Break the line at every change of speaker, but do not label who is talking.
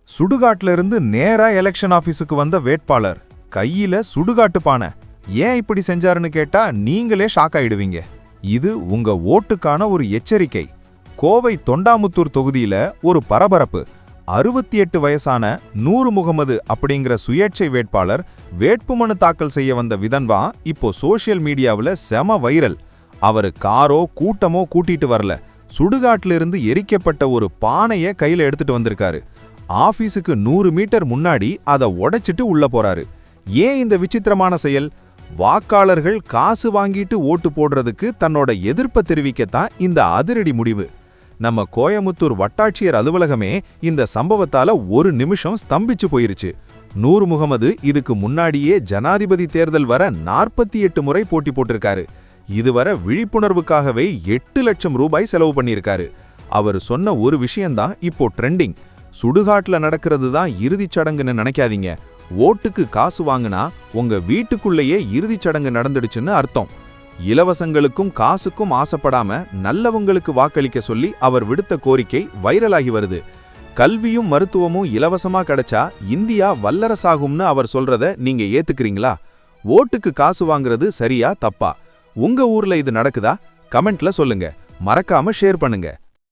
சுடுகாட்ல இருந்து நேரா எலெக்ஷன் ஆபீஸுக்கு வந்த வேட்பாளர் கையில சுடுகாட்டு பானை. ஏன் இப்படி செஞ்சாருன்னு கேட்டா நீங்களே ஷாக் ஆயிடுவீங்க. இது உங்க ஓட்டுக்கான ஒரு எச்சரிக்கை. கோவை தொண்டாமுத்தூர் தொகுதியில ஒரு பரபரப்பு. 68 வயசான நூறு முகமது அப்படிங்கிற சுயேட்சை வேட்பாளர் வேட்புமனு தாக்கல் செய்ய வந்த விதன்வா இப்போ சோஷியல் மீடியாவில் செம வைரல். அவரு காரோ கூட்டமோ கூட்டிட்டு வரல, சுடுகாட்டில இருந்து எரிக்கப்பட்ட ஒரு பானைய கையில எடுத்துட்டு வந்திருக்காரு. ஆபீஸுக்கு 100 மீட்டர் முன்னாடி அதை உடைச்சிட்டு உள்ள போறாரு. ஏன் இந்த விசித்திரமான செயல்? வாக்காளர்கள் காசு வாங்கிட்டு ஓட்டு போடுறதுக்கு தன்னோட எதிர்ப்பை தெரிவிக்கத்தான் இந்த அதிரடி முடிவு. நம்ம கோயமுத்தூர் வட்டாட்சியர் அலுவலகமே இந்த சம்பவத்தால ஒரு நிமிஷம் ஸ்தம்பிச்சு போயிருச்சு. நூறு முகமது இதுக்கு முன்னாடியே ஜனாதிபதி தேர்தல் வர 48 முறை போட்டி போட்டிருக்காரு. இதுவரை விழிப்புணர்வுக்காகவே 8 லட்சம் ரூபாய் செலவு பண்ணியிருக்காரு. அவர் சொன்ன ஒரு விஷயம்தான் இப்போ ட்ரெண்டிங். சுடுகாட்டுல நடக்கிறது தான் இறுதிச் சடங்குன்னு நினைக்காதீங்க. ஓட்டுக்கு காசு வாங்கினா உங்க வீட்டுக்குள்ளேயே இறுதிச் சடங்கு நடந்துடுச்சுன்னு அர்த்தம். இலவசங்களுக்கும் காசுக்கும் ஆசைப்படாம நல்லவங்களுக்கு வாக்களிக்க சொல்லி அவர் விடுத்த கோரிக்கை வைரலாகி வருது. கல்வியும் மருத்துவமும் இலவசமா கிடைச்சா இந்தியா வல்லரசாகும்னு அவர் சொல்றத நீங்க ஏத்துக்கிறீங்களா? ஓட்டுக்கு காசு வாங்குறது சரியா தப்பா? உங்க ஊர்ல இது நடக்குதா? கமெண்ட்ல சொல்லுங்க. மறக்காம ஷேர் பண்ணுங்க.